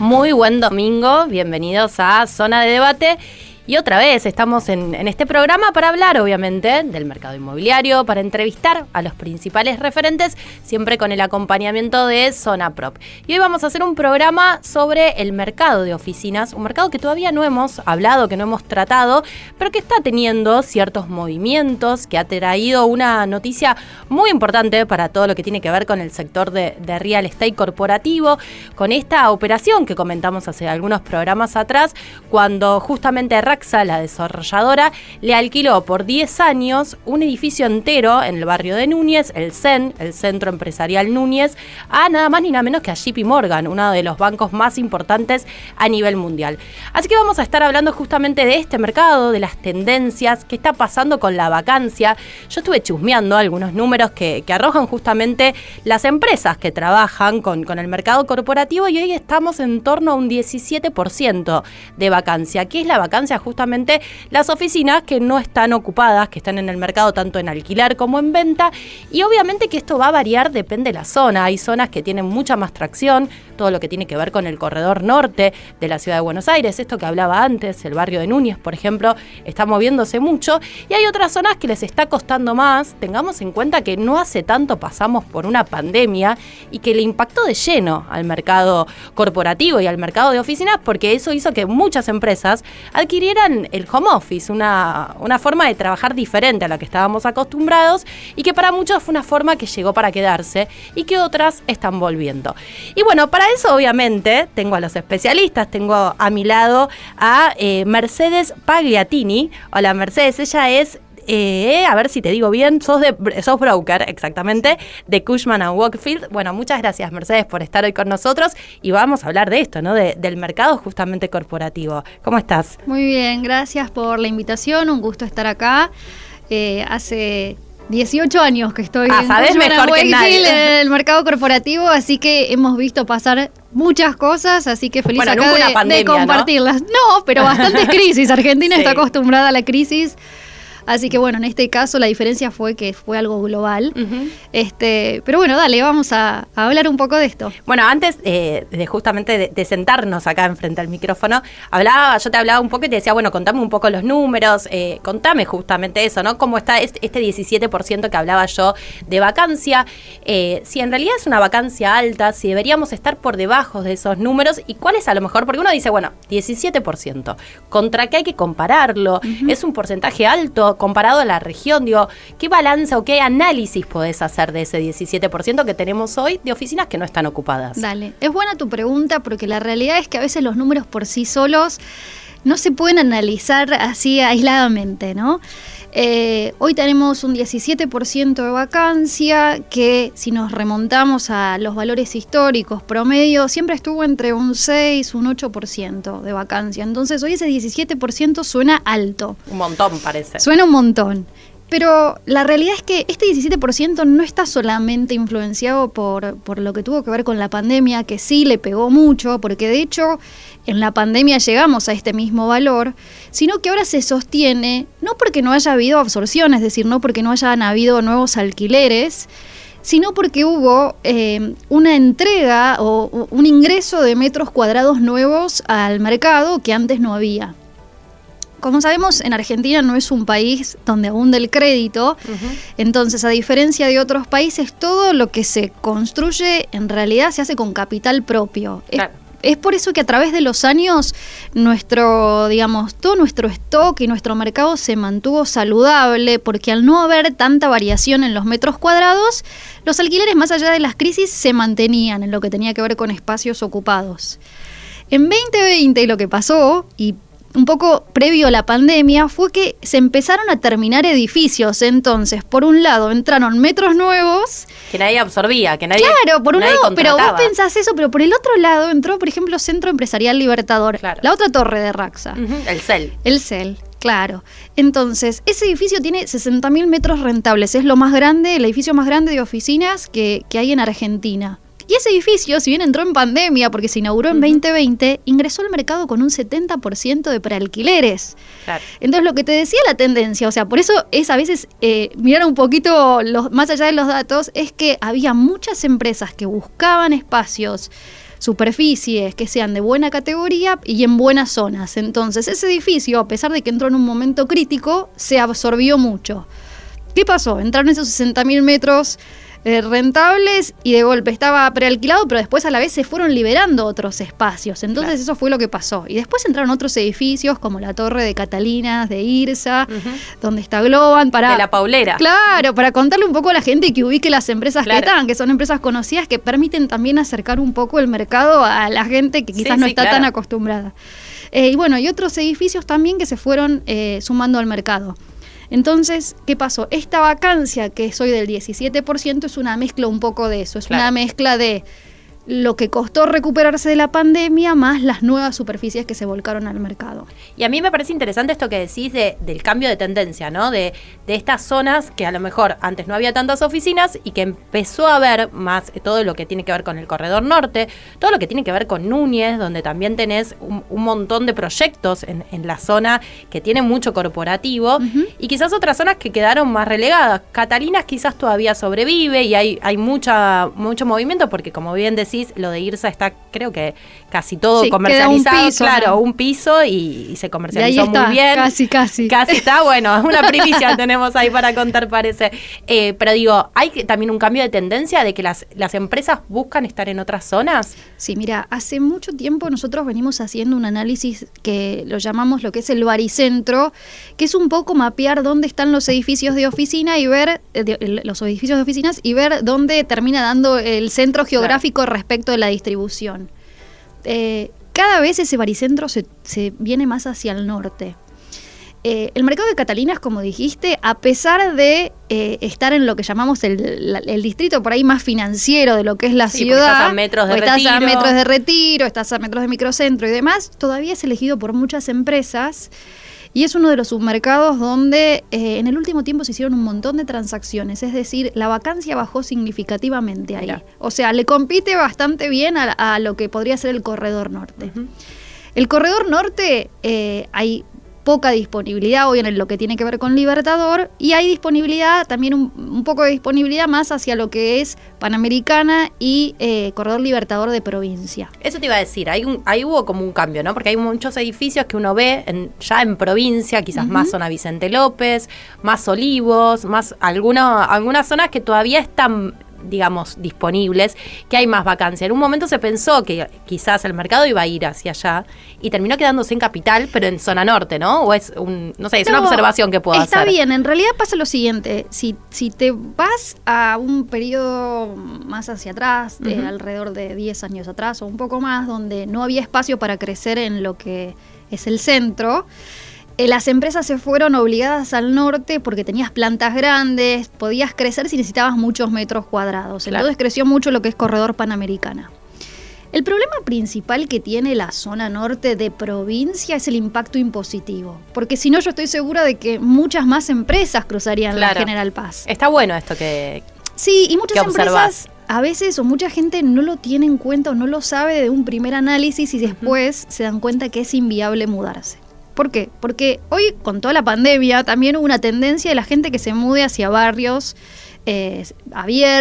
Muy buen domingo, bienvenidos a Zona de Debate. Y otra vez estamos en este programa para hablar, obviamente, del mercado inmobiliario, para entrevistar a los principales referentes, siempre con el acompañamiento de Zona Prop. Y hoy vamos a hacer un programa sobre el mercado de oficinas, un mercado que todavía no hemos hablado, que no hemos tratado, pero que está teniendo ciertos movimientos, que ha traído una noticia muy importante para todo lo que tiene que ver con el sector de real estate corporativo, con esta operación que comentamos hace algunos programas atrás, cuando justamente Raxa, la desarrolladora, le alquiló por 10 años un edificio entero en el barrio de Núñez, el CEN, el Centro Empresarial Núñez, a nada más ni nada menos que a JP Morgan, uno de los bancos más importantes a nivel mundial. Así que vamos a estar hablando justamente de este mercado, de las tendencias, qué está pasando con la vacancia. Yo estuve chusmeando algunos números que arrojan justamente las empresas que trabajan con el mercado corporativo y hoy estamos en torno a un 17% de vacancia. ¿Qué es la vacancia? Justamente las oficinas que no están ocupadas, que están en el mercado tanto en alquilar como en venta, y obviamente que esto va a variar, depende de la zona. Hay zonas que tienen mucha más tracción, todo lo que tiene que ver con el corredor norte de la ciudad de Buenos Aires, esto que hablaba antes, el barrio de Núñez, por ejemplo, está moviéndose mucho, y hay otras zonas que les está costando más. Tengamos en cuenta que no hace tanto pasamos por una pandemia y que le impactó de lleno al mercado corporativo y al mercado de oficinas, porque eso hizo que muchas empresas adquirieran el home office, una forma de trabajar diferente a la que estábamos acostumbrados y que para muchos fue una forma que llegó para quedarse y que otras están volviendo. Y bueno, para eso obviamente tengo a los especialistas, tengo a mi lado a Mercedes Pagliatini. Hola Mercedes, ella es a ver si te digo bien, sos broker, exactamente, de Cushman & Wakefield. Bueno, muchas gracias Mercedes por estar hoy con nosotros y vamos a hablar de esto, ¿no? Del mercado justamente corporativo. ¿Cómo estás? Muy bien, gracias por la invitación, un gusto estar acá. Hace 18 años que estoy en Cushman & Wakefield, en el mercado corporativo, así que hemos visto pasar muchas cosas, así que feliz acá de compartirlas. ¿No? Pero bastantes crisis. Argentina está acostumbrada a la crisis. Así que bueno, en este caso la diferencia fue que fue algo global. Uh-huh. Pero bueno, dale, vamos a hablar un poco de esto. Bueno, antes de justamente de sentarnos acá enfrente al micrófono, yo te hablaba un poco y te decía, bueno, contame un poco los números, contame justamente eso, ¿no? Cómo está este 17% que hablaba yo de vacancia, si en realidad es una vacancia alta, si deberíamos estar por debajo de esos números y cuál es a lo mejor, porque uno dice, bueno, 17%, ¿contra qué hay que compararlo? Uh-huh. ¿Es un porcentaje alto comparado a la región? Digo, ¿qué balance o qué análisis podés hacer de ese 17% que tenemos hoy de oficinas que no están ocupadas? Dale, es buena tu pregunta porque la realidad es que a veces los números por sí solos no se pueden analizar así aisladamente, ¿no? Hoy tenemos un 17% de vacancia que si nos remontamos a los valores históricos promedio siempre estuvo entre un 6, un 8% de vacancia. Entonces hoy ese 17% suena alto. Un montón parece. Suena un montón. Pero la realidad es que este 17% no está solamente influenciado por lo que tuvo que ver con la pandemia, que sí le pegó mucho, porque de hecho en la pandemia llegamos a este mismo valor, sino que ahora se sostiene, no porque no haya habido absorción, es decir, no porque no hayan habido nuevos alquileres, sino porque hubo una entrega o un ingreso de metros cuadrados nuevos al mercado que antes no había. Como sabemos, en Argentina no es un país donde abunda el crédito, uh-huh. Entonces, a diferencia de otros países, todo lo que se construye en realidad se hace con capital propio. Claro. Es por eso que a través de los años todo nuestro stock y nuestro mercado se mantuvo saludable, porque al no haber tanta variación en los metros cuadrados, los alquileres más allá de las crisis se mantenían en lo que tenía que ver con espacios ocupados. En 2020 lo que pasó, y un poco previo a la pandemia, fue que se empezaron a terminar edificios. Entonces, por un lado, entraron metros nuevos que nadie absorbía, que nadie Claro, por un lado, contrataba. Pero vos pensás eso, pero por el otro lado entró, por ejemplo, Centro Empresarial Libertador, claro. La otra torre de Raxa. Uh-huh. El CEL. El CEL, claro. Entonces, ese edificio tiene 60.000 metros rentables. Es lo más grande, el edificio más grande de oficinas que hay en Argentina. Y ese edificio, si bien entró en pandemia porque se inauguró en 2020, ingresó al mercado con un 70% de prealquileres. Claro. Entonces, lo que te decía la tendencia, o sea, por eso es a veces mirar un poquito más allá de los datos, es que había muchas empresas que buscaban espacios superficies que sean de buena categoría y en buenas zonas. Entonces, ese edificio, a pesar de que entró en un momento crítico, se absorbió mucho. ¿Qué pasó? Entraron esos 60.000 metros rentables y de golpe estaba prealquilado, pero después a la vez se fueron liberando otros espacios. Entonces eso fue lo que pasó. Y después entraron otros edificios como la Torre de Catalinas, de IRSA, donde está Globan. De la Paulera. Claro, para contarle un poco a la gente que ubique las empresas que están, que son empresas conocidas que permiten también acercar un poco el mercado a la gente que quizás no está tan acostumbrada. Y bueno, y otros edificios también que se fueron sumando al mercado. Entonces, ¿qué pasó? Esta vacancia, que es hoy del 17%, es una mezcla un poco de eso. Es una mezcla de lo que costó recuperarse de la pandemia más las nuevas superficies que se volcaron al mercado. Y a mí me parece interesante esto que decís del cambio de tendencia, ¿no? De estas zonas que a lo mejor antes no había tantas oficinas y que empezó a haber más todo lo que tiene que ver con el Corredor Norte, todo lo que tiene que ver con Núñez, donde también tenés un montón de proyectos en la zona que tiene mucho corporativo, y quizás otras zonas que quedaron más relegadas. Catalinas quizás todavía sobrevive y hay mucho movimiento porque, como bien decís, lo de IRSA está, creo que casi todo comercializado, un piso, claro, un piso y se comercializó muy bien. Casi Está, bueno, es una primicia tenemos ahí para contar, parece. Pero digo, ¿hay también un cambio de tendencia de que las empresas buscan estar en otras zonas? Sí, mira, hace mucho tiempo nosotros venimos haciendo un análisis que lo llamamos lo que es el baricentro, que es un poco mapear dónde están los edificios de oficina y ver los edificios de oficinas y ver dónde termina dando el centro geográfico respecto de la distribución. Cada vez ese baricentro se viene más hacia el norte. El mercado de Catalinas, como dijiste, a pesar de estar en lo que llamamos el distrito por ahí más financiero de lo que es la ciudad, estás a metros de retiro. Estás a metros de retiro, estás a metros de microcentro y demás, todavía es elegido por muchas empresas. Y es uno de los submercados donde en el último tiempo se hicieron un montón de transacciones, es decir, la vacancia bajó significativamente ahí. Mira. O sea, le compite bastante bien a lo que podría ser el Corredor Norte. El Corredor Norte hay poca disponibilidad hoy en lo que tiene que ver con Libertador y hay disponibilidad, también un poco de disponibilidad más hacia lo que es Panamericana y Corredor Libertador de provincia. Eso te iba a decir, ahí hubo como un cambio, ¿no? Porque hay muchos edificios que uno ve ya en provincia, quizás más zona Vicente López, más Olivos, más algunas zonas que todavía están, digamos, disponibles, que hay más vacancia. En un momento se pensó que quizás el mercado iba a ir hacia allá y terminó quedándose en Capital, pero en zona norte, ¿no? O es una observación que puedo hacer. Está bien, en realidad pasa lo siguiente, si te vas a un periodo más hacia atrás, alrededor de 10 años atrás o un poco más, donde no había espacio para crecer en lo que es el centro, las empresas se fueron obligadas al norte porque tenías plantas grandes, podías crecer si necesitabas muchos metros cuadrados. Claro. Entonces creció mucho lo que es Corredor Panamericana. El problema principal que tiene la zona norte de provincia es el impacto impositivo. Porque si no, yo estoy segura de que muchas más empresas cruzarían la General Paz. Está bueno esto que sí, y muchas empresas a veces o mucha gente no lo tiene en cuenta o no lo sabe de un primer análisis y después se dan cuenta que es inviable mudarse. ¿Por qué? Porque hoy, con toda la pandemia, también hubo una tendencia de la gente que se mude hacia barrios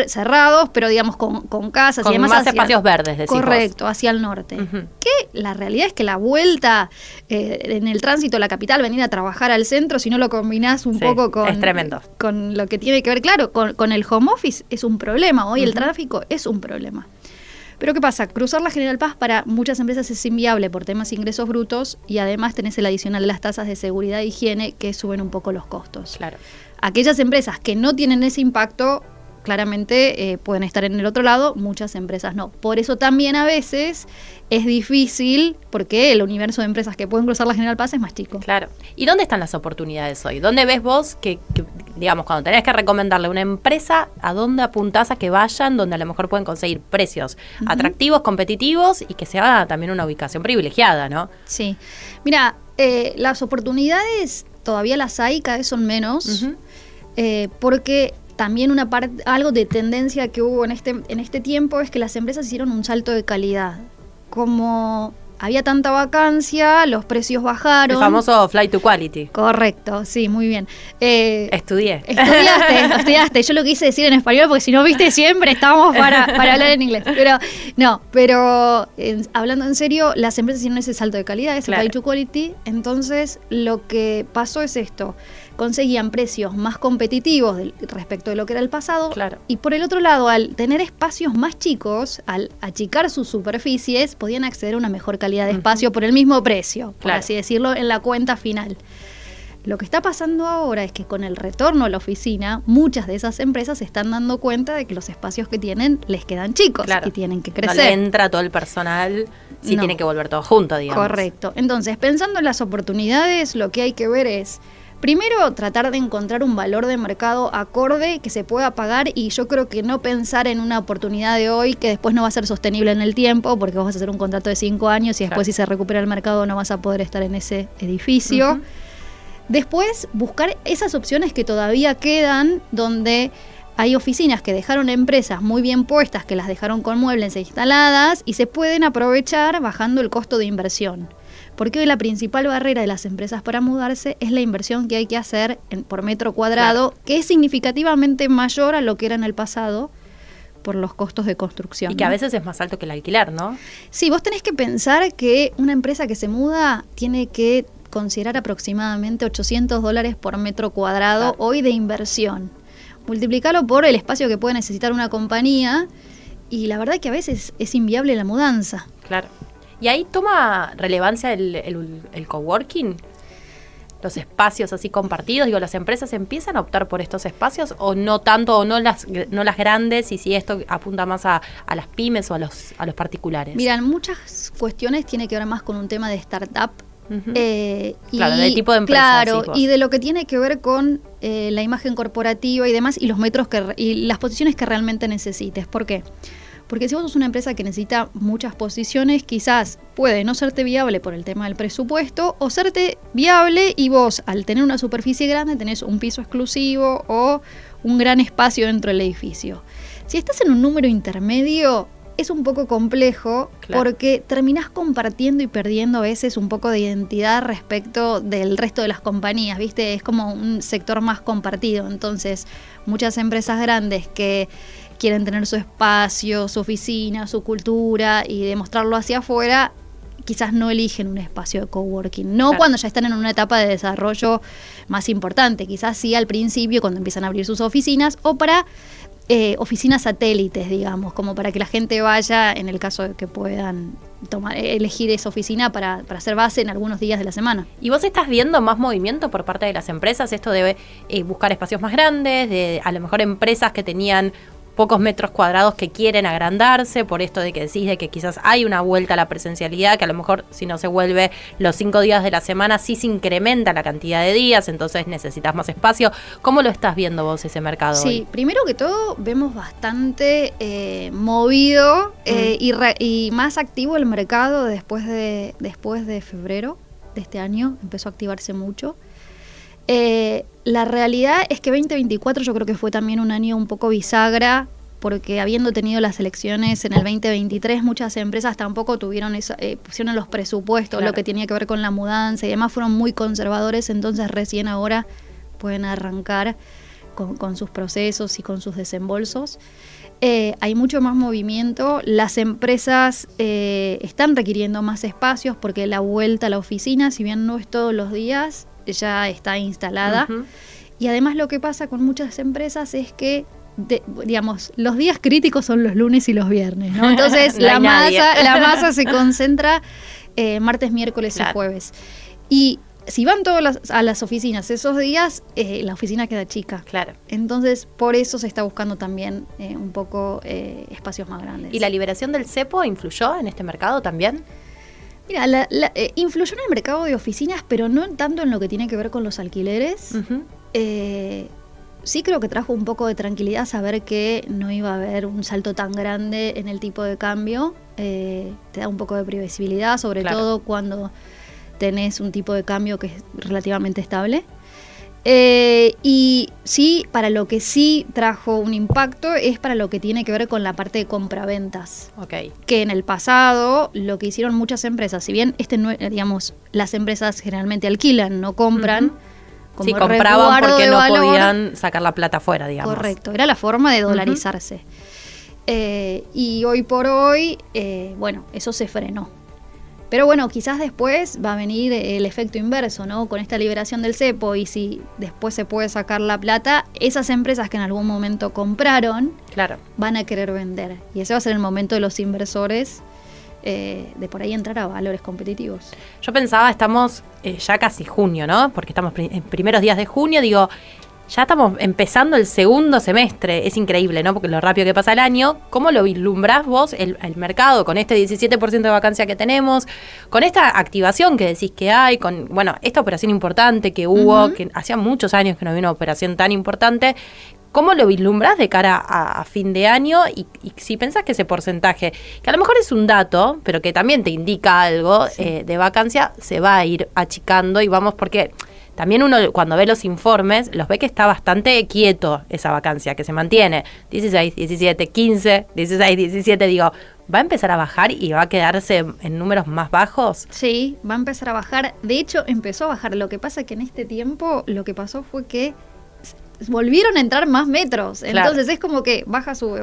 cerrados, pero digamos con casas con y demás. Más espacios verdes, decimos. Correcto, hacia el norte. Que la realidad es que la vuelta en el tránsito a la capital, venir a trabajar al centro, si no lo combinás un poco con... es tremendo. Con lo que tiene que ver, claro, con el home office es un problema. Hoy el tráfico es un problema. Pero ¿qué pasa? Cruzar la General Paz para muchas empresas es inviable por temas de ingresos brutos y además tenés el adicional de las tasas de seguridad e higiene que suben un poco los costos. Claro. Aquellas empresas que no tienen ese impacto claramente pueden estar en el otro lado, muchas empresas no. Por eso también a veces es difícil porque el universo de empresas que pueden cruzar la General Paz es más chico. Claro. ¿Y dónde están las oportunidades hoy? ¿Dónde ves vos que digamos, cuando tenés que recomendarle a una empresa, a dónde apuntás a que vayan, donde a lo mejor pueden conseguir precios atractivos, competitivos y que sea también una ubicación privilegiada, ¿no? Sí. Mira, las oportunidades todavía las hay, cada vez son menos, porque también algo de tendencia que hubo en este tiempo es que las empresas hicieron un salto de calidad. Como había tanta vacancia, los precios bajaron. El famoso flight to quality. Correcto, sí, muy bien. Estudiaste. Estudiaste. Yo lo quise decir en español porque si no, viste, siempre estábamos para hablar en inglés. Pero hablando en serio, las empresas hicieron ese salto de calidad, ese flight to quality. Entonces, lo que pasó es esto. Conseguían precios más competitivos respecto de lo que era el pasado. Claro. Y por el otro lado, al tener espacios más chicos, al achicar sus superficies, podían acceder a una mejor calidad de espacio por el mismo precio, por así decirlo, en la cuenta final. Lo que está pasando ahora es que con el retorno a la oficina, muchas de esas empresas se están dando cuenta de que los espacios que tienen les quedan chicos y tienen que crecer. No le entra todo el personal, tiene que volver todo junto, digamos. Correcto. Entonces, pensando en las oportunidades, lo que hay que ver es, primero, tratar de encontrar un valor de mercado acorde que se pueda pagar, y yo creo que no pensar en una oportunidad de hoy que después no va a ser sostenible en el tiempo, porque vos vas a hacer un contrato de 5 años y después si se recupera el mercado no vas a poder estar en ese edificio. Después, buscar esas opciones que todavía quedan, donde hay oficinas que dejaron empresas muy bien puestas, que las dejaron con muebles e instaladas, y se pueden aprovechar bajando el costo de inversión. Porque hoy la principal barrera de las empresas para mudarse es la inversión que hay que hacer por metro cuadrado, que es significativamente mayor a lo que era en el pasado por los costos de construcción. Y que a veces es más alto que el alquiler, ¿no? Sí, vos tenés que pensar que una empresa que se muda tiene que considerar aproximadamente $800 por metro cuadrado hoy de inversión. Multiplícalo por el espacio que puede necesitar una compañía, y la verdad que a veces es inviable la mudanza. Claro. ¿Y ahí toma relevancia el coworking? Los espacios así compartidos, digo, ¿las empresas empiezan a optar por estos espacios o no tanto, o no las grandes, y si esto apunta más a las pymes o a los particulares? Mira, muchas cuestiones tiene que ver más con un tema de startup. Claro, del tipo de empresa. Claro, y de lo que tiene que ver con la imagen corporativa y demás, y los metros y las posiciones que realmente necesites. ¿Por qué? Porque si vos sos una empresa que necesita muchas posiciones, quizás puede no serte viable por el tema del presupuesto, o serte viable y vos, al tener una superficie grande, tenés un piso exclusivo o un gran espacio dentro del edificio. Si estás en un número intermedio, es un poco complejo, porque terminás compartiendo y perdiendo a veces un poco de identidad respecto del resto de las compañías, ¿viste? Es como un sector más compartido. Entonces, muchas empresas grandes que quieren tener su espacio, su oficina, su cultura y demostrarlo hacia afuera, quizás no eligen un espacio de coworking. No cuando ya están en una etapa de desarrollo más importante, quizás sí al principio cuando empiezan a abrir sus oficinas, o para oficinas satélites, digamos, como para que la gente vaya en el caso de que puedan elegir esa oficina para hacer base en algunos días de la semana. ¿Y vos estás viendo más movimiento por parte de las empresas? Esto de buscar espacios más grandes, de a lo mejor empresas que tenían pocos metros cuadrados que quieren agrandarse, por esto de que decís de que quizás hay una vuelta a la presencialidad, que a lo mejor si no se vuelve los 5 días de la semana, sí se incrementa la cantidad de días, entonces necesitas más espacio. ¿Cómo lo estás viendo vos ese mercado hoy? Sí, primero que todo vemos bastante movido y más activo el mercado después de febrero de este año, empezó a activarse mucho. La realidad es que 2024 yo creo que fue también un año un poco bisagra, porque habiendo tenido las elecciones en el 2023, muchas empresas tampoco tuvieron pusieron los presupuestos, lo que tenía que ver con la mudanza y demás, fueron muy conservadores, entonces recién ahora pueden arrancar con sus procesos y con sus desembolsos. Hay mucho más movimiento, las empresas están requiriendo más espacios, porque la vuelta a la oficina, si bien no es todos los días, ya está instalada. Y además lo que pasa con muchas empresas es que digamos, los días críticos son los lunes y los viernes, ¿no? Entonces no la masa se concentra martes, miércoles y jueves. Y si van todos a las oficinas esos días, la oficina queda chica. Claro. Entonces, por eso se está buscando también un poco espacios más grandes. ¿Y la liberación del cepo influyó en este mercado también? Mira, influyó en el mercado de oficinas, pero no tanto en lo que tiene que ver con los alquileres. Sí creo que trajo un poco de tranquilidad saber que no iba a haber un salto tan grande en el tipo de cambio. Te da un poco de previsibilidad, sobre todo cuando tenés un tipo de cambio que es relativamente estable. Y sí, para lo que sí trajo un impacto es para lo que tiene que ver con la parte de compraventas. Ok. Que en el pasado lo que hicieron muchas empresas, si bien digamos, las empresas generalmente alquilan, no compran. Como sí, compraban porque no valor, podían sacar la plata afuera, digamos. Correcto, era la forma de dolarizarse. Y hoy por hoy, bueno, eso se frenó. Pero bueno, quizás después va a venir el efecto inverso, ¿no? Con esta liberación del cepo, y si después se puede sacar la plata, esas empresas que en algún momento compraron, claro, van a querer vender. Y ese va a ser el momento de los inversores de por ahí entrar a valores competitivos. Yo pensaba, estamos ya casi junio, ¿no? Porque estamos en primeros días de junio, digo, ya estamos empezando el segundo semestre. Es increíble, ¿no? Porque lo rápido que pasa el año. ¿Cómo lo vislumbrás vos el mercado con este 17% de vacancia que tenemos? Con esta activación que decís que hay, con, bueno, esta operación importante que hubo, que hacía muchos años que no había una operación tan importante. ¿Cómo lo vislumbrás de cara a fin de año? Y si pensás que ese porcentaje, que a lo mejor es un dato, pero que también te indica algo de vacancia, se va a ir achicando y vamos, porque también uno cuando ve los informes, los ve que está bastante quieto esa vacancia, que se mantiene 16, 17, 15, 16, 17, digo, ¿va a empezar a bajar y va a quedarse en números más bajos? Sí, va a empezar a bajar. De hecho, empezó a bajar. Lo que pasa es que en este tiempo lo que pasó fue que volvieron a entrar más metros. Entonces es como que baja, sube.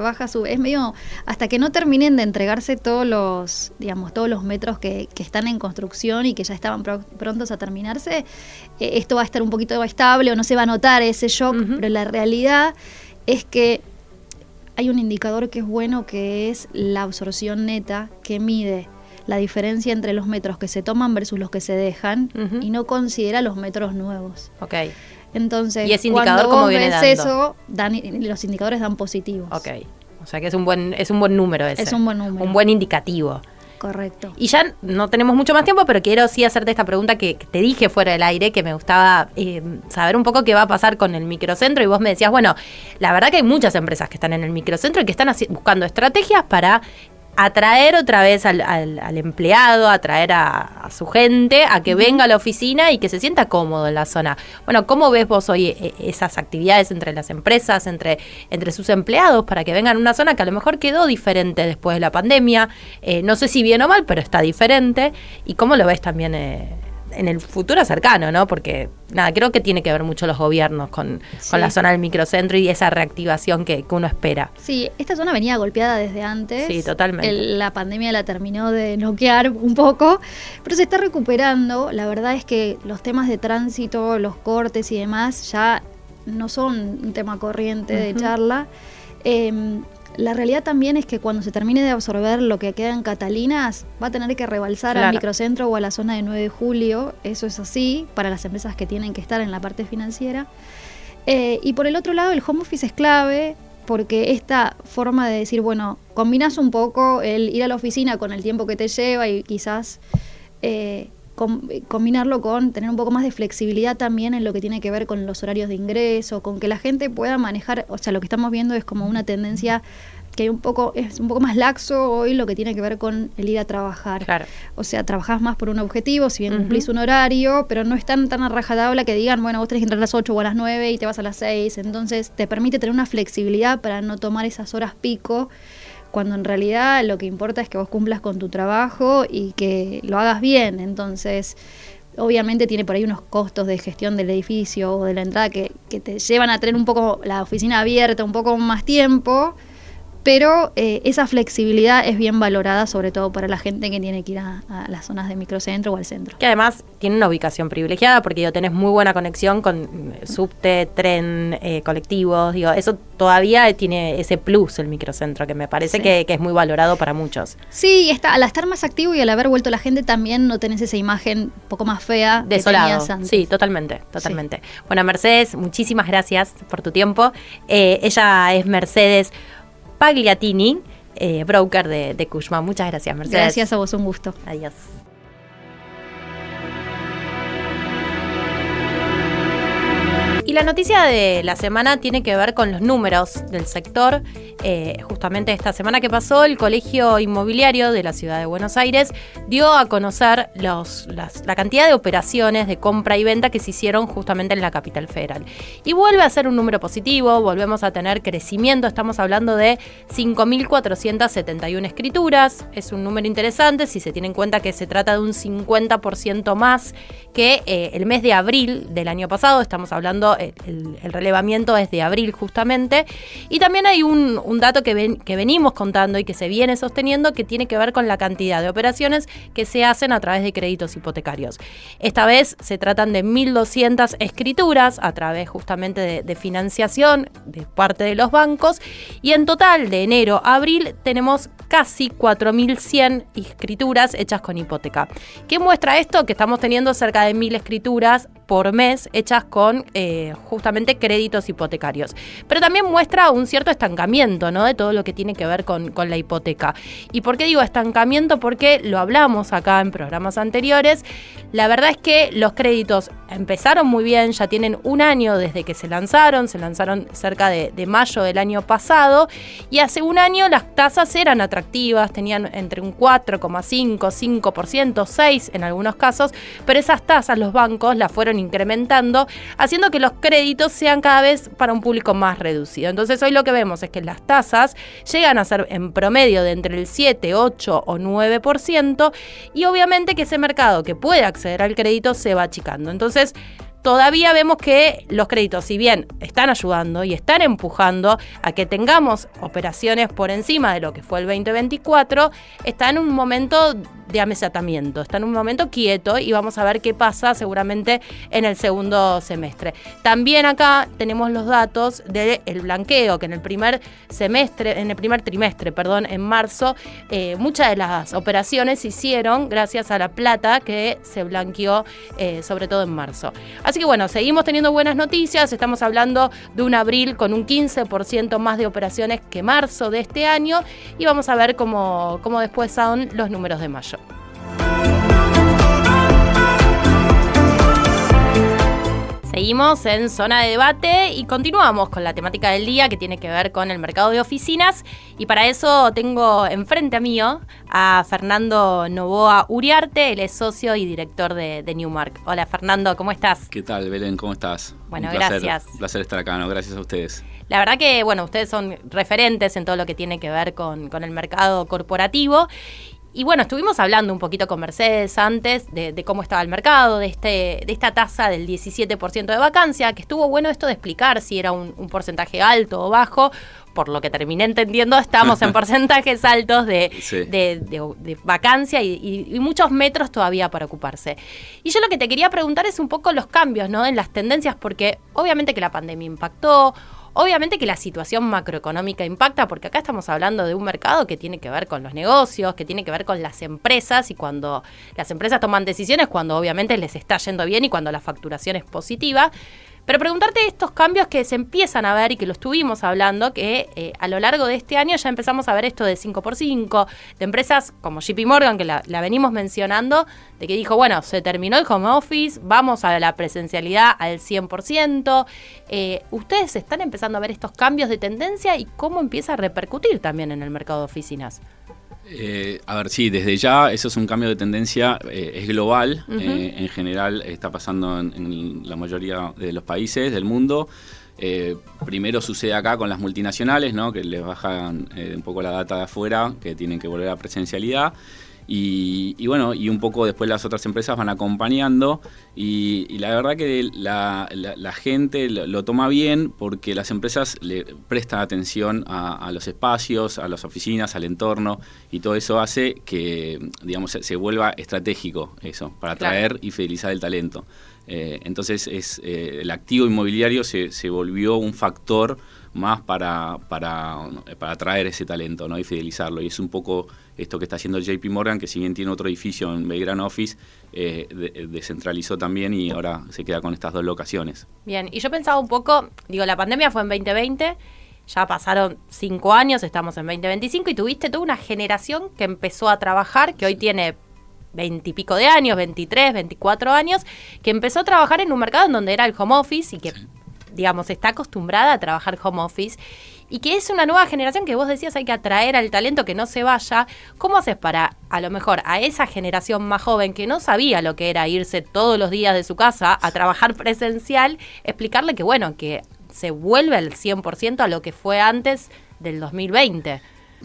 Es medio, hasta que no terminen de entregarse todos los metros que están en construcción y que ya estaban prontos a terminarse, esto va a estar un poquito estable o no se va a notar ese shock, pero la realidad es que hay un indicador que es bueno, que es la absorción neta, que mide la diferencia entre los metros que se toman versus los que se dejan, y no considera los metros nuevos. Ok. Entonces, ¿y ese indicador cómo viene dando? Eso, los indicadores dan positivos. Ok. O sea que es un buen número ese. Es un buen número. Un buen indicativo. Correcto. Y ya no tenemos mucho más tiempo, pero quiero sí hacerte esta pregunta que te dije fuera del aire, que me gustaba saber un poco qué va a pasar con el microcentro. Y vos me decías, bueno, la verdad que hay muchas empresas que están en el microcentro y que están buscando estrategias para atraer otra vez al empleado, atraer a su gente, a que venga a la oficina y que se sienta cómodo en la zona. Bueno, ¿cómo ves vos hoy esas actividades entre las empresas, entre sus empleados, para que vengan a una zona que a lo mejor quedó diferente después de la pandemia? No sé si bien o mal, pero está diferente. ¿Y cómo lo ves también en el futuro cercano, ¿no? Porque, nada, creo que tiene que ver mucho los gobiernos con la zona del microcentro y esa reactivación que uno espera. Sí, esta zona venía golpeada desde antes. Sí, totalmente. La pandemia la terminó de noquear un poco, pero se está recuperando. La verdad es que los temas de tránsito, los cortes y demás ya no son un tema corriente de charla. La realidad también es que cuando se termine de absorber lo que queda en Catalinas, va a tener que rebalsar al microcentro o a la zona de 9 de julio. Eso es así para las empresas que tienen que estar en la parte financiera. Y por el otro lado, el home office es clave, porque esta forma de decir, bueno, combinas un poco el ir a la oficina con el tiempo que te lleva y quizás combinarlo con tener un poco más de flexibilidad también en lo que tiene que ver con los horarios de ingreso, con que la gente pueda manejar. O sea, lo que estamos viendo es como una tendencia que es un poco más laxo hoy, lo que tiene que ver con el ir a trabajar. Claro. O sea, trabajás más por un objetivo, si bien cumplís un horario, pero no es tan a rajatabla que digan, bueno, vos tenés que entrar a las 8 o a las 9 y te vas a las 6. Entonces te permite tener una flexibilidad para no tomar esas horas pico, cuando en realidad lo que importa es que vos cumplas con tu trabajo y que lo hagas bien. Entonces, obviamente tiene por ahí unos costos de gestión del edificio o de la entrada que te llevan a tener un poco la oficina abierta un poco más tiempo, pero esa flexibilidad es bien valorada, sobre todo para la gente que tiene que ir a las zonas de microcentro o al centro. Que además tiene una ubicación privilegiada, porque tenés muy buena conexión con subte, tren, colectivos, eso todavía tiene ese plus el microcentro, que me parece que es muy valorado para muchos. Sí, al estar más activo y al haber vuelto la gente también no tenés esa imagen un poco más fea desolado, que tenías antes. Sí, totalmente. Sí. Bueno, Mercedes, muchísimas gracias por tu tiempo. Ella es Mercedes Pagliatini, broker de Cushman. Muchas gracias, Mercedes. Gracias a vos, un gusto. Adiós. Y la noticia de la semana tiene que ver con los números del sector. Justamente esta semana que pasó, el Colegio Inmobiliario de la Ciudad de Buenos Aires dio a conocer la cantidad de operaciones de compra y venta que se hicieron justamente en la capital federal. Y vuelve a ser un número positivo, volvemos a tener crecimiento, estamos hablando de 5.471 escrituras. Es un número interesante si se tiene en cuenta que se trata de un 50% más que el mes de abril del año pasado. Estamos hablando, el relevamiento es de abril justamente. Y también hay un dato que venimos contando y que se viene sosteniendo, que tiene que ver con la cantidad de operaciones que se hacen a través de créditos hipotecarios. Esta vez se tratan de 1.200 escrituras a través justamente de financiación de parte de los bancos, y en total de enero a abril tenemos casi 4.100 escrituras hechas con hipoteca. ¿Qué muestra esto? Que estamos teniendo cerca de 1.000 escrituras por mes hechas con justamente créditos hipotecarios. Pero también muestra un cierto estancamiento, ¿no?, de todo lo que tiene que ver con la hipoteca. ¿Y por qué digo estancamiento? Porque lo hablamos acá en programas anteriores. La verdad es que los créditos empezaron muy bien, ya tienen un año desde que se lanzaron cerca de mayo del año pasado, y hace un año las tasas eran atractivas, tenían entre un 4,5%, 5%, 6% en algunos casos, pero esas tasas los bancos las fueron incrementando, haciendo que los créditos sean cada vez para un público más reducido. Entonces hoy lo que vemos es que las tasas llegan a ser en promedio de entre el 7, 8 o 9%, y obviamente que ese mercado que puede acceder al crédito se va achicando. Entonces todavía vemos que los créditos, si bien están ayudando y están empujando a que tengamos operaciones por encima de lo que fue el 2024, está en un momento de amesatamiento, está en un momento quieto, y vamos a ver qué pasa seguramente en el segundo semestre. También acá tenemos los datos del blanqueo, que en el primer trimestre, en marzo, muchas de las operaciones se hicieron gracias a la plata que se blanqueó, sobre todo en marzo. Así que bueno, seguimos teniendo buenas noticias. Estamos hablando de un abril con un 15% más de operaciones que marzo de este año, y vamos a ver cómo después son los números de mayo. Seguimos en Zona de Debate y continuamos con la temática del día, que tiene que ver con el mercado de oficinas, y para eso tengo enfrente mío a Fernando Novoa Uriarte. Él es socio y director de Newmark. Hola Fernando, ¿cómo estás? ¿Qué tal, Belén? ¿Cómo estás? Bueno, gracias. Un placer estar acá, ¿no? Gracias a ustedes. La verdad que, bueno, ustedes son referentes en todo lo que tiene que ver con el mercado corporativo. Y bueno, estuvimos hablando un poquito con Mercedes antes de cómo estaba el mercado, de esta tasa del 17% de vacancia, que estuvo bueno esto de explicar si era un porcentaje alto o bajo. Por lo que terminé entendiendo, estamos en porcentajes altos de vacancia y muchos metros todavía para ocuparse. Y yo lo que te quería preguntar es un poco los cambios, ¿no?, en las tendencias, porque obviamente que la pandemia impactó. Obviamente que la situación macroeconómica impacta, porque acá estamos hablando de un mercado que tiene que ver con los negocios, que tiene que ver con las empresas, y cuando las empresas toman decisiones, cuando obviamente les está yendo bien y cuando la facturación es positiva. Pero preguntarte estos cambios que se empiezan a ver y que lo estuvimos hablando, que a lo largo de este año ya empezamos a ver esto de 5x5, de empresas como JP Morgan, que la venimos mencionando, de que dijo, bueno, se terminó el home office, vamos a la presencialidad al 100%. ¿Ustedes están empezando a ver estos cambios de tendencia y cómo empieza a repercutir también en el mercado de oficinas? A ver, sí, desde ya eso es un cambio de tendencia, es global. Uh-huh. En general está pasando en la mayoría de los países del mundo. Primero sucede acá con las multinacionales, ¿no?, que les bajan un poco la data de afuera, que tienen que volver a presencialidad. Y bueno, y un poco después las otras empresas van acompañando, y la verdad que la gente lo toma bien, porque las empresas le prestan atención a los espacios, a las oficinas, al entorno, y todo eso hace que, digamos, se vuelva estratégico eso, para atraer y fidelizar el talento. Entonces el activo inmobiliario se volvió un factor más para atraer ese talento, ¿no?, y fidelizarlo. Y es un poco esto que está haciendo JP Morgan, que si bien tiene otro edificio en Belgrano Office, descentralizó también y ahora se queda con estas dos locaciones. Bien, y yo pensaba un poco, la pandemia fue en 2020, ya pasaron 5 años, estamos en 2025, y tuviste toda una generación que empezó a trabajar, que hoy tiene 20 y pico de años, 23, 24 años, que empezó a trabajar en un mercado en donde era el home office y que digamos, está acostumbrada a trabajar home office y que es una nueva generación que vos decías hay que atraer al talento que no se vaya. ¿Cómo haces para, a lo mejor, a esa generación más joven que no sabía lo que era irse todos los días de su casa a trabajar presencial, explicarle que, bueno, que se vuelve al 100% a lo que fue antes del 2020?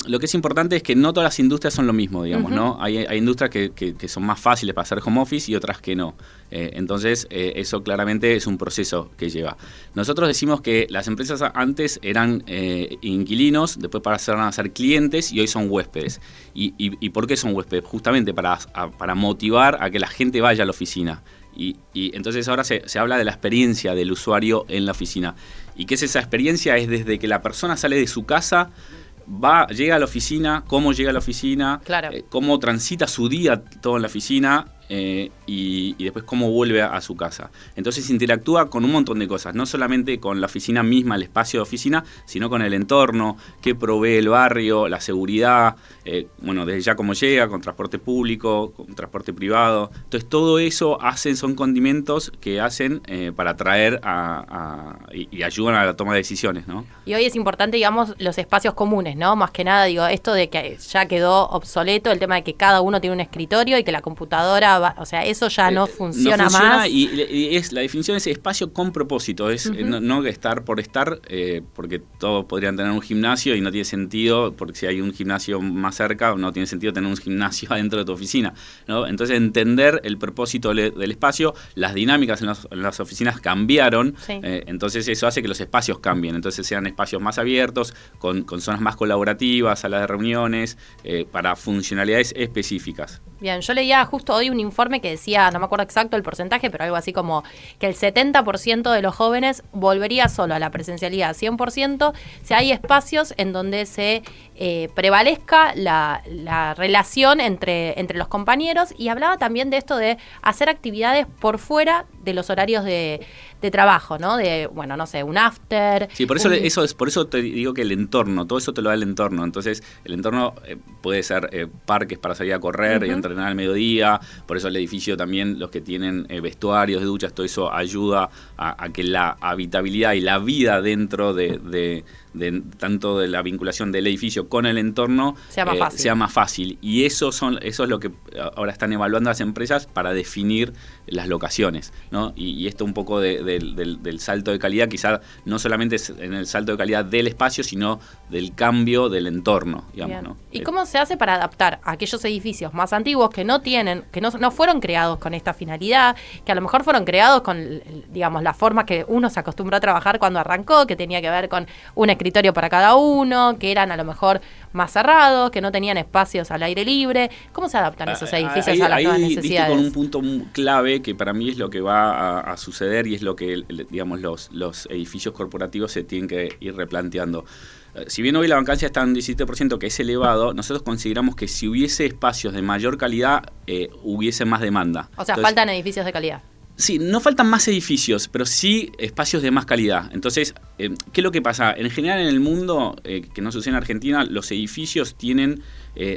Lo que es importante es que no todas las industrias son lo mismo, digamos, ¿no? Hay industrias que son más fáciles para hacer home office y otras que no. Entonces, eso claramente es un proceso que lleva. Nosotros decimos que las empresas antes eran inquilinos, después pasaron a ser clientes y hoy son huéspedes. ¿Y por qué son huéspedes? Justamente para motivar a que la gente vaya a la oficina. Y entonces ahora se habla de la experiencia del usuario en la oficina. ¿Y qué es esa experiencia? Es desde que la persona sale de su casa, llega a la oficina, cómo llega a la oficina, claro. Cómo transita su día todo en la oficina y después cómo vuelve a su casa. Entonces interactúa con un montón de cosas, no solamente con la oficina misma, el espacio de oficina, sino con el entorno, qué provee el barrio, la seguridad, desde ya cómo llega, con transporte público, con transporte privado. Entonces todo eso son condimentos que hacen para atraer y ayudan a la toma de decisiones, ¿no? Y hoy es importante, digamos, los espacios comunes, ¿no? Más que nada, digo, esto de que ya quedó obsoleto, el tema de que cada uno tiene un escritorio y que la computadora o sea, eso ya no funciona más. Y la definición es espacio con propósito, es no estar por estar, porque todos podrían tener un gimnasio y no tiene sentido, porque si hay un gimnasio más cerca, no tiene sentido tener un gimnasio adentro de tu oficina, ¿no? Entonces entender el propósito del espacio, las dinámicas en las oficinas cambiaron, sí. Entonces eso hace que los espacios cambien, entonces sean espacios más abiertos, con zonas más colaborativas, salas de reuniones, para funcionalidades específicas. Bien, yo leía justo hoy un informe que decía, no me acuerdo exacto el porcentaje, pero algo así como que el 70% de los jóvenes volvería solo a la presencialidad 100%, si hay espacios en donde se prevalezca la relación entre los compañeros, y hablaba también de esto de hacer actividades por fuera de los horarios de trabajo, ¿no? De, bueno, no sé, un after. Sí, por eso te digo que el entorno, todo eso te lo da el entorno. Entonces, el entorno puede ser parques para salir a correr y entrenar al mediodía. Por eso el edificio también, los que tienen vestuarios, duchas, todo eso ayuda a que la habitabilidad y la vida dentro de tanto de la vinculación del edificio con el entorno sea más fácil. Y eso es lo que ahora están evaluando las empresas para definir las locaciones, ¿no? Y esto un poco del salto de calidad, quizá no solamente es en el salto de calidad del espacio, sino del cambio del entorno, digamos, ¿no? ¿Y cómo se hace para adaptar a aquellos edificios más antiguos que no fueron creados con esta finalidad, que a lo mejor fueron creados con, digamos, la forma que uno se acostumbró a trabajar cuando arrancó, que tenía que ver con un escritorio para cada uno, que eran a lo mejor más cerrados, que no tenían espacios al aire libre? ¿Cómo se adaptan esos edificios a las nuevas necesidades? Con un punto clave que para mí es lo que va a suceder y es lo que, digamos, los edificios corporativos se tienen que ir replanteando. Si bien hoy la vacancia está en un 17%, que es elevado, nosotros consideramos que si hubiese espacios de mayor calidad, hubiese más demanda. O sea, faltan edificios de calidad. Sí, no faltan más edificios, pero sí espacios de más calidad. Entonces, ¿qué es lo que pasa? En general en el mundo, que no sucede en Argentina, los edificios tienen,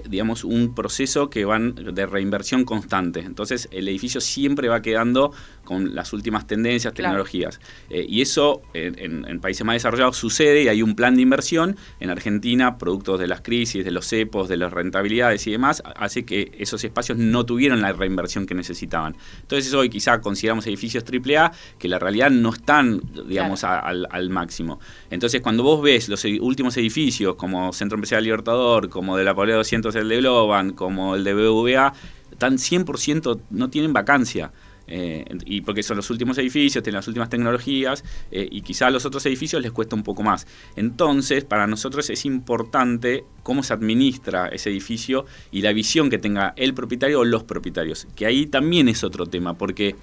digamos, un proceso que van de reinversión constante. Entonces, el edificio siempre va quedando con las últimas tendencias, tecnologías. Y eso en países más desarrollados sucede y hay un plan de inversión. En Argentina, productos de las crisis, de los cepos, de las rentabilidades y demás, hace que esos espacios no tuvieron la reinversión que necesitaban. Entonces, hoy quizá consideramos edificios AAA que la realidad no están, digamos, al máximo. Entonces, cuando vos ves los últimos edificios, como Centro Empresarial Libertador, como de la Paulea 200 el de Globan, como el de BBVA, están 100%, no tienen vacancia. Y porque son los últimos edificios, tienen las últimas tecnologías, y quizá a los otros edificios les cuesta un poco más. Entonces, para nosotros es importante cómo se administra ese edificio y la visión que tenga el propietario o los propietarios, que ahí también es otro tema, porque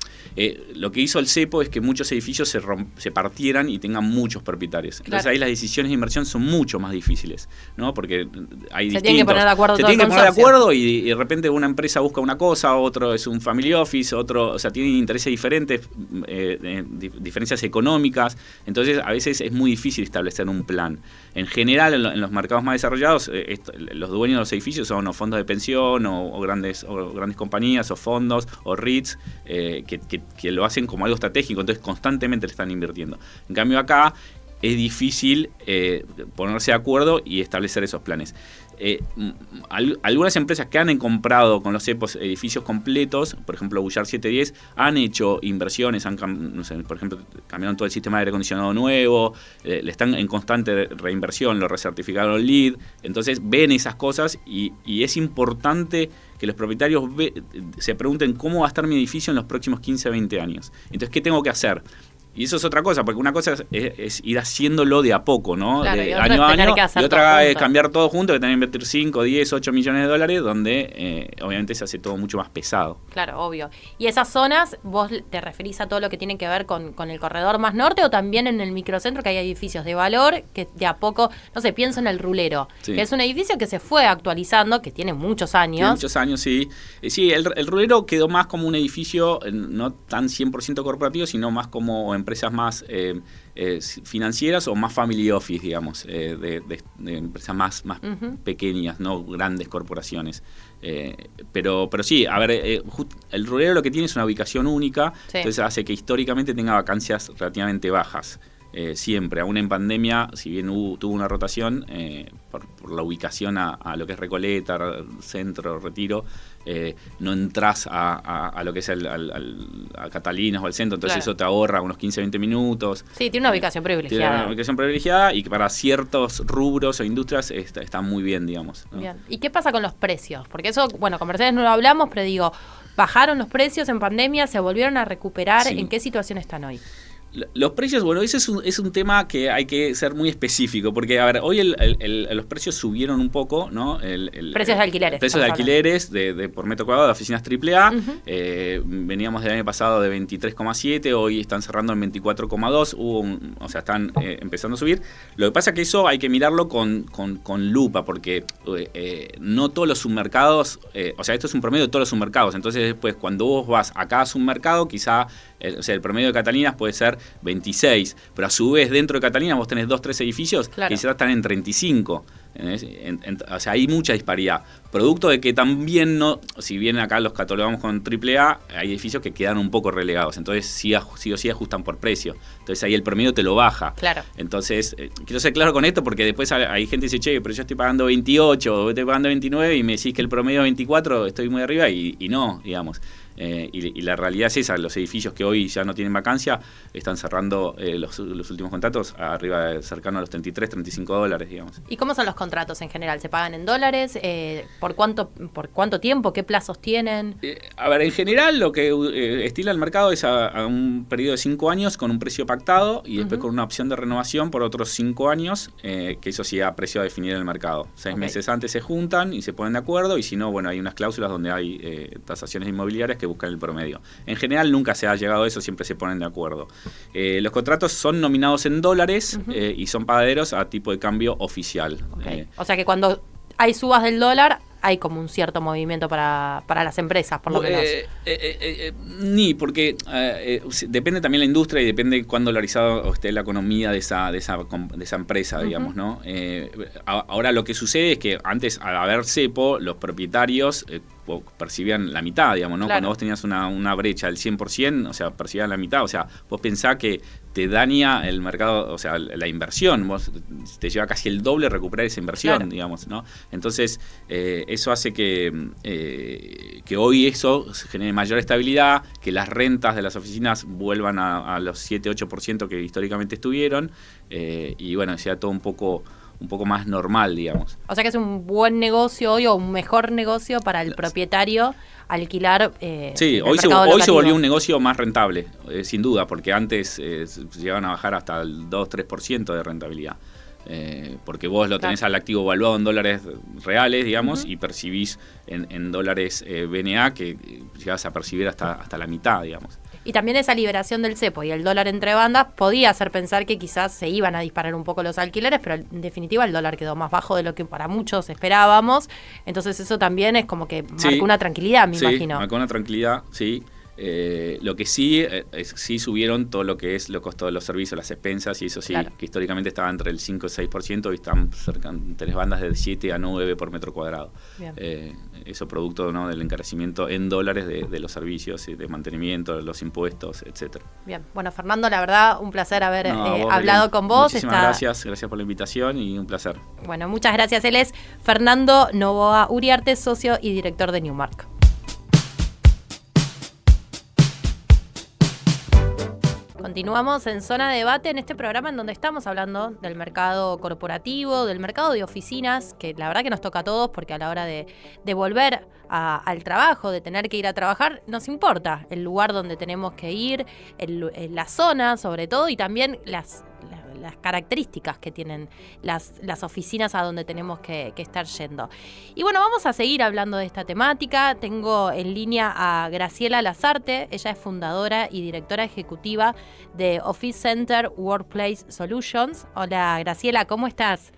lo que hizo el cepo es que muchos edificios se partieran y tengan muchos propietarios. Entonces ahí las decisiones de inversión son mucho más difíciles, ¿no? Porque hay se tienen que poner de acuerdo todo el consorcio. Se tienen que poner de acuerdo y de repente una empresa busca una cosa, otro es un family office, otro, o sea, tienen intereses diferentes, diferencias económicas. Entonces a veces es muy difícil establecer un plan. En general en los mercados más desarrollados los dueños de los edificios son o fondos de pensión o grandes compañías o fondos o REITs que lo hacen como algo estratégico, entonces constantemente le están invirtiendo. En cambio acá es difícil ponerse de acuerdo y establecer esos planes. Algunas empresas que han comprado con los cepos edificios completos, por ejemplo Bullard 710, han hecho inversiones, no sé, por ejemplo, cambiaron todo el sistema de aire acondicionado nuevo, le están en constante reinversión, lo recertificaron LEED, entonces ven esas cosas y es importante que los propietarios se pregunten cómo va a estar mi edificio en los próximos 15 a 20 años. Entonces, ¿qué tengo que hacer? Y eso es otra cosa, porque una cosa es ir haciéndolo de a poco, ¿no? Claro, de año a año, y otra es cambiar todo junto, que tener que invertir 5, 10, 8 millones de dólares, donde obviamente se hace todo mucho más pesado. Claro, obvio. ¿Y esas zonas, vos te referís a todo lo que tiene que ver con el corredor más norte o también en el microcentro, que hay edificios de valor, que de a poco, no sé, pienso en el Rulero, que es un edificio que se fue actualizando, que tiene muchos años. Tiene muchos años, sí. Sí, el Rulero quedó más como un edificio no tan 100% corporativo, sino más como empresas más financieras o más family office, digamos, de empresas más pequeñas, no grandes corporaciones. Pero sí, a ver, el Rulero lo que tiene es una ubicación única, entonces hace que históricamente tenga vacancias relativamente bajas. Siempre, aún en pandemia, si bien tuvo una rotación por la ubicación a lo que es Recoleta, Centro, Retiro, no entras a lo que es a Catalinas o al centro, entonces eso te ahorra unos 15-20 minutos. Sí, tiene una ubicación privilegiada. Tiene una ubicación privilegiada y que para ciertos rubros o industrias está muy bien, digamos, ¿no? Bien. ¿Y qué pasa con los precios? Porque eso, bueno, con Mercedes no lo hablamos, pero digo, ¿bajaron los precios en pandemia? ¿Se volvieron a recuperar? Sí. ¿En qué situación están hoy? Los precios, bueno, ese es un tema que hay que ser muy específico, porque, a ver, hoy los precios subieron un poco, ¿no? Precios de alquileres. Precios de alquileres por metro cuadrado de oficinas AAA. Veníamos del año pasado de 23,7, hoy están cerrando en 24,2, o sea, están empezando a subir. Lo que pasa es que eso hay que mirarlo con lupa, porque no todos los submercados, o sea, esto es un promedio de todos los submercados, entonces después cuando vos vas a cada submercado, quizá, o sea, el promedio de Catalinas puede ser 26, pero a su vez dentro de Catalina vos tenés 2-3 edificios que quizás están en 35. O sea, hay mucha disparidad. Producto de que también no, si bien acá los catalogamos con AAA, hay edificios que quedan un poco relegados. Entonces sí o sí ajustan por precio. Entonces ahí el promedio te lo baja. Claro. Entonces, quiero ser claro con esto porque después hay gente que dice, che, pero yo estoy pagando 28, estoy pagando 29 y me decís que el promedio es 24, estoy muy arriba y no, digamos. Y la realidad es esa, los edificios que hoy ya no tienen vacancia están cerrando los últimos contratos arriba cercano a los $33-35, digamos. ¿Y cómo son los contratos en general? ¿Se pagan en dólares? ¿Por cuánto tiempo? ¿Qué plazos tienen? A ver, en general lo que estila el mercado es a un periodo de 5 años con un precio pactado y después con una opción de renovación por otros 5 años, que eso sí a precio a definir en el mercado. 6 meses antes se juntan y se ponen de acuerdo y si no, bueno, hay unas cláusulas donde hay tasaciones inmobiliarias que buscan el promedio. En general nunca se ha llegado a eso, siempre se ponen de acuerdo. Los contratos son nominados en dólares y son pagaderos a tipo de cambio oficial. Okay. O sea que cuando hay subas del dólar hay como un cierto movimiento para las empresas, por lo menos. Ni, porque depende también la industria y depende cuán dolarizado esté la economía de esa empresa, digamos, ¿no? Ahora lo que sucede es que antes, al haber cepo, los propietarios percibían la mitad, digamos, ¿no? Claro. Cuando vos tenías una brecha del 100%, o sea, percibían la mitad, o sea, vos pensás que te daña el mercado, o sea, la inversión, vos te lleva casi el doble recuperar esa inversión, digamos, ¿no? Entonces, eso hace que hoy eso genere mayor estabilidad, que las rentas de las oficinas vuelvan a los 7-8% que históricamente estuvieron, y bueno, sea todo un poco más normal, digamos. O sea que es un buen negocio hoy o un mejor negocio para el propietario alquilar. Sí, hoy se volvió un negocio más rentable, sin duda, porque antes llegaban a bajar hasta el 2-3% de rentabilidad. Porque vos lo tenés al activo evaluado en dólares reales, digamos, y percibís en dólares BNA que llegás a percibir hasta la mitad, digamos. Y también esa liberación del cepo y el dólar entre bandas podía hacer pensar que quizás se iban a disparar un poco los alquileres, pero en definitiva el dólar quedó más bajo de lo que para muchos esperábamos. Entonces eso también es como que marcó una tranquilidad, me imagino. Marcó una tranquilidad, sí. Lo que sí, sí subieron todo lo que es los costos de los servicios, las expensas, y eso sí, claro, que históricamente estaba entre el 5 y 6%, y están cerca entre las bandas de 7 a 9 por metro cuadrado. Eso producto, ¿no?, del encarecimiento en dólares de los servicios, de mantenimiento, de los impuestos, etcétera. Bien, bueno, Fernando, la verdad, un placer haber hablado con vos. Muchísimas gracias por la invitación y un placer. Bueno, muchas gracias. Él es Fernando Novoa Uriarte, socio y director de Newmark. Continuamos en Zona de Debate, en este programa en donde estamos hablando del mercado corporativo, del mercado de oficinas, que la verdad que nos toca a todos, porque a la hora de volver al trabajo, de tener que ir a trabajar, nos importa el lugar donde tenemos que ir, la zona sobre todo, y también las características que tienen las oficinas a donde tenemos que estar yendo. Y bueno, vamos a seguir hablando de esta temática. Tengo en línea a Graciela Lazarte. Ella es fundadora y directora ejecutiva de Office Center Workplace Solutions. Hola, Graciela, ¿cómo estás?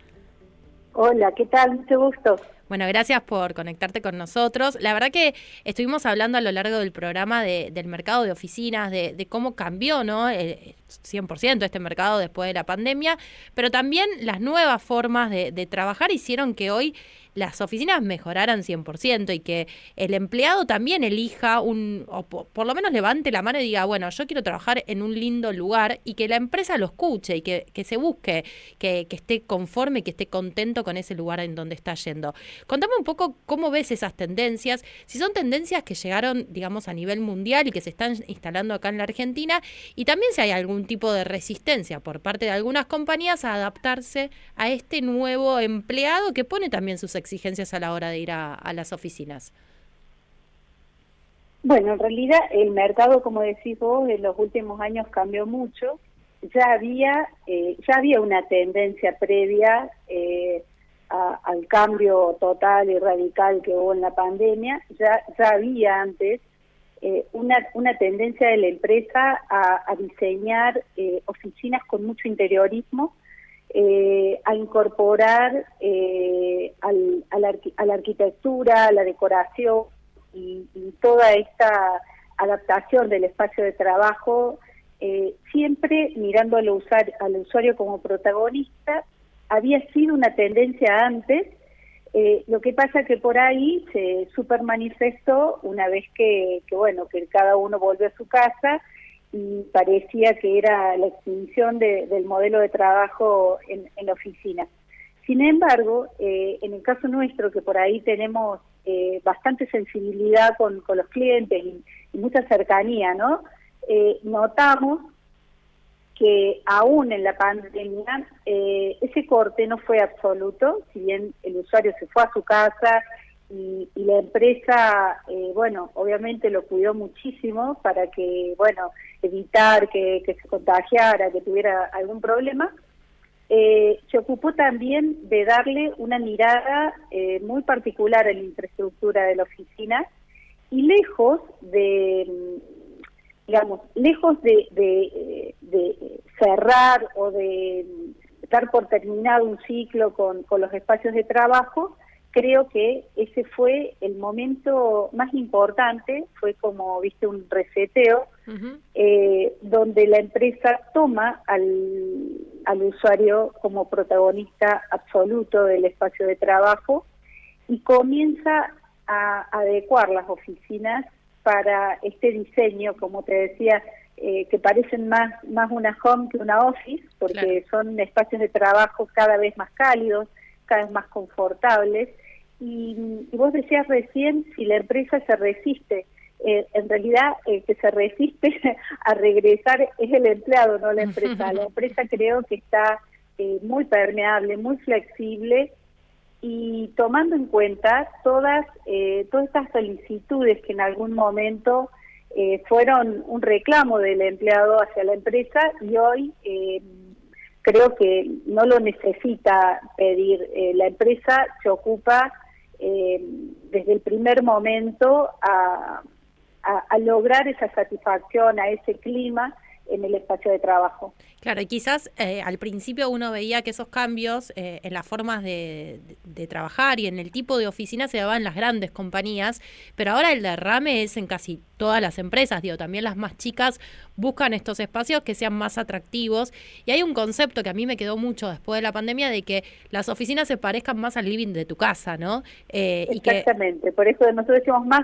Hola, ¿qué tal? Mucho gusto. Bueno, gracias por conectarte con nosotros. La verdad que estuvimos hablando a lo largo del programa del mercado de oficinas, de cómo cambió, ¿no?, 100% este mercado después de la pandemia, pero también las nuevas formas de trabajar hicieron que hoy las oficinas mejoraran 100% y que el empleado también elija o por lo menos levante la mano y diga, bueno, yo quiero trabajar en un lindo lugar, y que la empresa lo escuche y que se busque, que esté conforme y que esté contento con ese lugar en donde está yendo. Contame un poco cómo ves esas tendencias, si son tendencias que llegaron, digamos, a nivel mundial y que se están instalando acá en la Argentina, y también si hay algún tipo de resistencia por parte de algunas compañías a adaptarse a este nuevo empleado que pone también sus exigencias a la hora de ir a las oficinas. Bueno, en realidad el mercado, como decís vos, en los últimos años cambió mucho. Ya había una tendencia previa al cambio total y radical que hubo en la pandemia. Ya había antes una tendencia de la empresa a diseñar oficinas con mucho interiorismo, a incorporar a la arquitectura, a la decoración y toda esta adaptación del espacio de trabajo, siempre mirando al usuario como protagonista. Había sido una tendencia antes, lo que pasa que por ahí se supermanifestó una vez que cada uno volvió a su casa, y parecía que era la extinción del modelo de trabajo en la oficina. Sin embargo, en el caso nuestro, que por ahí tenemos bastante sensibilidad con los clientes y mucha cercanía, ¿no? Notamos que aún en la pandemia ese corte no fue absoluto, si bien el usuario se fue a su casa y la empresa, obviamente lo cuidó muchísimo para que, evitar que se contagiara, que tuviera algún problema. Se ocupó también de darle una mirada muy particular a la infraestructura de la oficina, y lejos de cerrar o de dar por terminado un ciclo con los espacios de trabajo, creo que ese fue el momento más importante. Fue como, un reseteo, donde la empresa toma al usuario como protagonista absoluto del espacio de trabajo y comienza a adecuar las oficinas para este diseño, como te decía, que parecen más una home que una office, porque son espacios de trabajo cada vez más cálidos, cada vez más confortables. Y vos decías recién si la empresa se resiste. En realidad, el que se resiste a regresar es el empleado, no la empresa. La empresa creo que está muy permeable, muy flexible, y tomando en cuenta todas estas solicitudes que en algún momento fueron un reclamo del empleado hacia la empresa, y hoy creo que no lo necesita pedir. La empresa se ocupa desde el primer momento a lograr esa satisfacción, a ese clima en el espacio de trabajo. Claro, y quizás al principio uno veía que esos cambios en las formas de trabajar y en el tipo de oficina se daban en las grandes compañías, pero ahora el derrame es en casi todas las empresas, también las más chicas buscan estos espacios que sean más atractivos, y hay un concepto que a mí me quedó mucho después de la pandemia de que las oficinas se parezcan más al living de tu casa, ¿no? Exactamente, por eso nosotros decimos más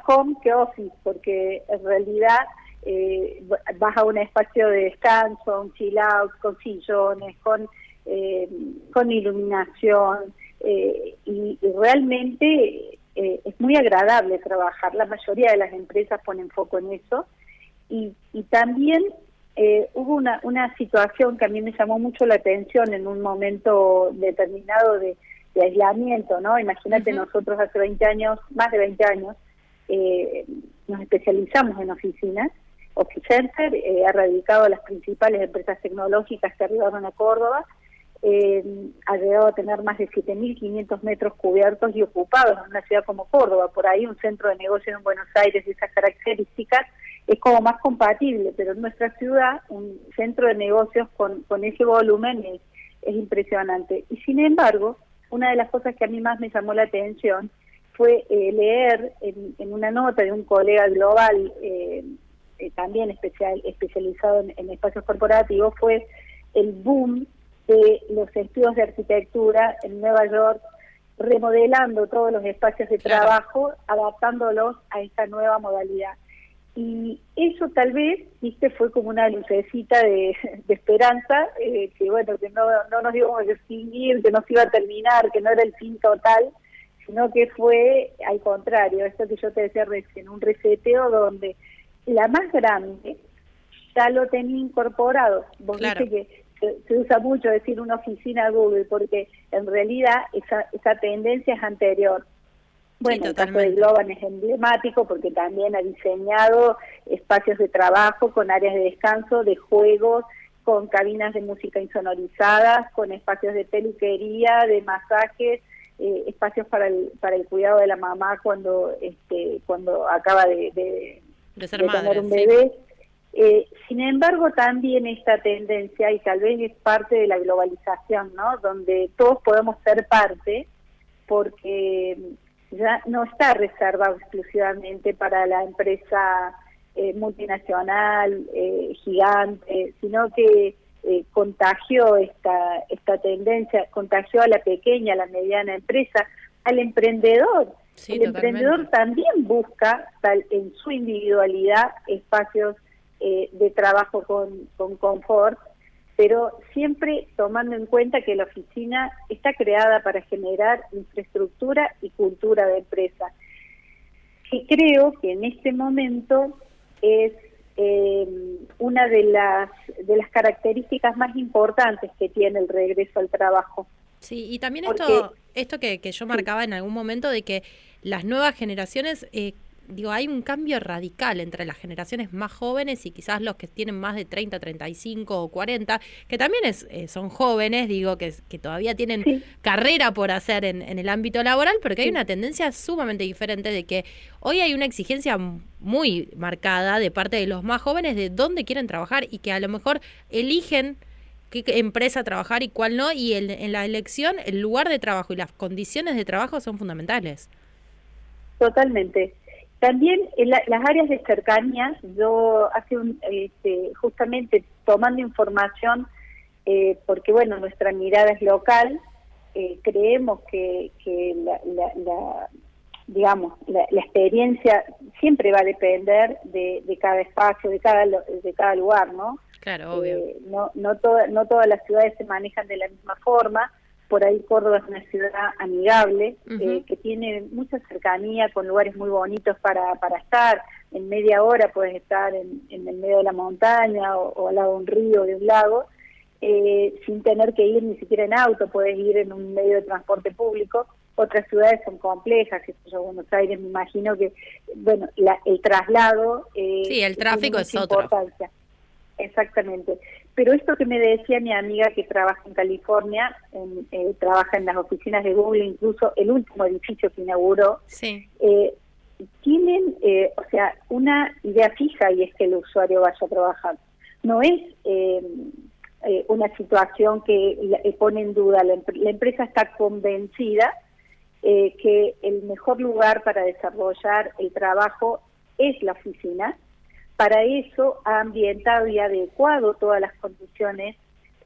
home que office, porque en realidad vas a un espacio de descanso, un chill out, con sillones, con iluminación, y realmente es muy agradable trabajar. La mayoría de las empresas ponen foco en eso, y también hubo una situación que a mí me llamó mucho la atención en un momento determinado de aislamiento, ¿no? Imagínate, nosotros hace 20 años, más de 20 años, nos especializamos en oficinas. Office Center ha radicado a las principales empresas tecnológicas que arribaron a Córdoba, ha llegado a tener más de 7.500 metros cubiertos y ocupados en una ciudad como Córdoba. Por ahí un centro de negocios en Buenos Aires de esas características es como más compatible, pero en nuestra ciudad un centro de negocios con ese volumen es impresionante. Y sin embargo, una de las cosas que a mí más me llamó la atención fue leer en una nota de un colega global, también especializado en espacios corporativos, fue el boom de los estudios de arquitectura en Nueva York, remodelando todos los espacios de trabajo, adaptándolos a esta nueva modalidad. Y eso tal vez, fue como una lucecita de esperanza, que bueno, que no nos íbamos a extinguir, que no se iba a terminar, que no era el fin total, sino que fue al contrario, esto que yo te decía recién, un reseteo donde la más grande ya lo tenía incorporado. Vos viste que se usa mucho decir una oficina Google, porque en realidad esa tendencia es anterior. Bueno, el caso de Globan es emblemático porque también ha diseñado espacios de trabajo con áreas de descanso, de juegos, con cabinas de música insonorizadas, con espacios de peluquería, de masajes, espacios para el cuidado de la mamá cuando acaba de ser madre, tener un bebé. Sin embargo, también esta tendencia, y tal vez es parte de la globalización, ¿no? Donde todos podemos ser parte, porque ya no está reservado exclusivamente para la empresa multinacional, gigante, sino que contagió esta tendencia, contagió a la pequeña, a la mediana empresa, al emprendedor. Sí, el emprendedor también busca, en su individualidad, espacios de trabajo con confort, pero siempre tomando en cuenta que la oficina está creada para generar infraestructura y cultura de empresa, que creo que en este momento es una de las características más importantes que tiene el regreso al trabajo. Sí, y también Porque, esto que yo marcaba en algún momento de que las nuevas generaciones, hay un cambio radical entre las generaciones más jóvenes y quizás los que tienen más de 30, 35 o 40, que también son jóvenes, que todavía tienen carrera por hacer en el ámbito laboral, pero que hay una tendencia sumamente diferente de que hoy hay una exigencia muy marcada de parte de los más jóvenes de dónde quieren trabajar y que a lo mejor eligen qué empresa trabajar y cuál no, y en la elección el lugar de trabajo y las condiciones de trabajo son fundamentales. Totalmente. También en las áreas de cercanía, yo justamente tomando información, porque bueno, nuestra mirada es local, creemos que la experiencia siempre va a depender de cada espacio, de cada lugar, ¿no? Claro, obvio. No todas las ciudades se manejan de la misma forma. Por ahí Córdoba es una ciudad amigable, que tiene mucha cercanía, con lugares muy bonitos para estar. En media hora puedes estar en el medio de la montaña o al lado de un río, de un lago, sin tener que ir ni siquiera en auto, puedes ir en un medio de transporte público. Otras ciudades son complejas, Buenos Aires, me imagino que, bueno, el traslado... sí, el tráfico es otro. Importancia. Exactamente. Pero esto que me decía mi amiga que trabaja en California, trabaja en las oficinas de Google, incluso el último edificio que inauguró, tienen, o sea, una idea fija, y es que el usuario vaya a trabajar. No es una situación que pone en duda. La empresa está convencida que el mejor lugar para desarrollar el trabajo es la oficina. Para eso ha ambientado y adecuado todas las condiciones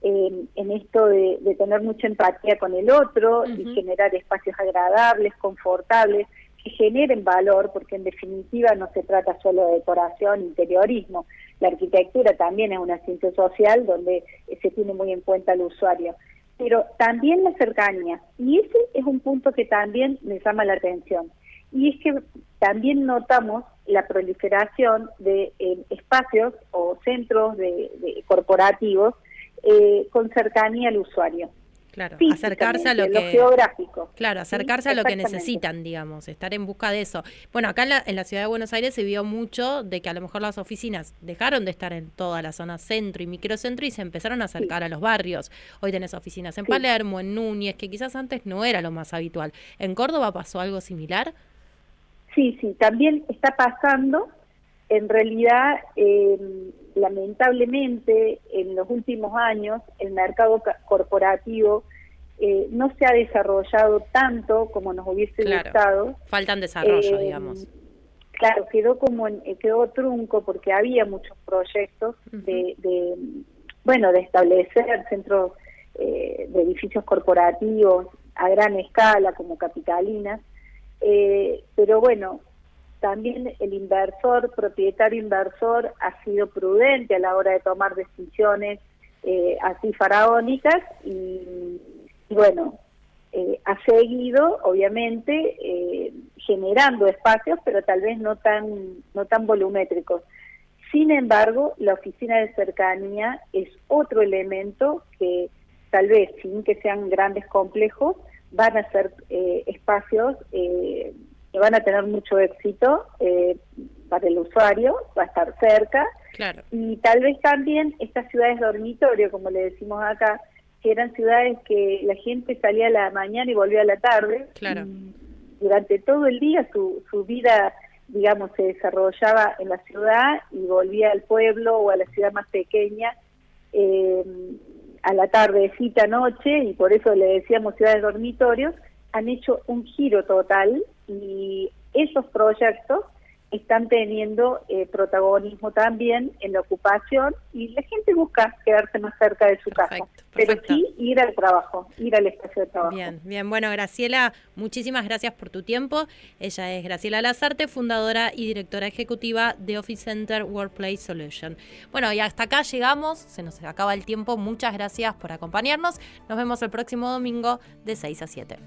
en esto de tener mucha empatía con el otro y generar espacios agradables, confortables, que generen valor, porque en definitiva no se trata solo de decoración, interiorismo. La arquitectura también es una ciencia social donde se tiene muy en cuenta al usuario. Pero también la cercanía, y ese es un punto que también me llama la atención. Y es que también notamos la proliferación de espacios o centros de corporativos con cercanía al usuario. Claro, acercarse a lo geográfico. Claro, acercarse a lo que necesitan, digamos, estar en busca de eso. Bueno, acá en la ciudad de Buenos Aires se vio mucho de que a lo mejor las oficinas dejaron de estar en toda la zona centro y microcentro y se empezaron a acercar a los barrios. Hoy tenés oficinas en Palermo, en Núñez, que quizás antes no era lo más habitual. ¿En Córdoba pasó algo similar? Sí, también está pasando. En realidad, lamentablemente, en los últimos años, el mercado corporativo no se ha desarrollado tanto como nos hubiese gustado. Faltan desarrollo, digamos. Claro, quedó trunco porque había muchos proyectos de establecer centros de edificios corporativos a gran escala como Capitalinas, pero bueno, también el propietario inversor ha sido prudente a la hora de tomar decisiones así faraónicas y bueno, ha seguido obviamente generando espacios, pero tal vez no tan volumétricos. Sin embargo, la oficina de cercanía es otro elemento que tal vez, sin que sean grandes complejos, van a ser espacios que van a tener mucho éxito para el usuario, va a estar cerca. Claro. Y tal vez también estas ciudades dormitorio, como le decimos acá, que eran ciudades que la gente salía a la mañana y volvía a la tarde. Claro. Durante todo el día su vida, digamos, se desarrollaba en la ciudad y volvía al pueblo o a la ciudad más pequeña a la tardecita, noche, y por eso le decíamos ciudades dormitorios. Han hecho un giro total y esos proyectos están teniendo protagonismo también en la ocupación y la gente busca quedarse más cerca de su casa, pero sí ir al trabajo, ir al espacio de trabajo. Bien, bueno, Graciela, muchísimas gracias por tu tiempo. Ella es Graciela Lazarte, fundadora y directora ejecutiva de Office Center Workplace Solution. Bueno, y hasta acá llegamos, se nos acaba el tiempo, muchas gracias por acompañarnos, nos vemos el próximo domingo de 6 a 7.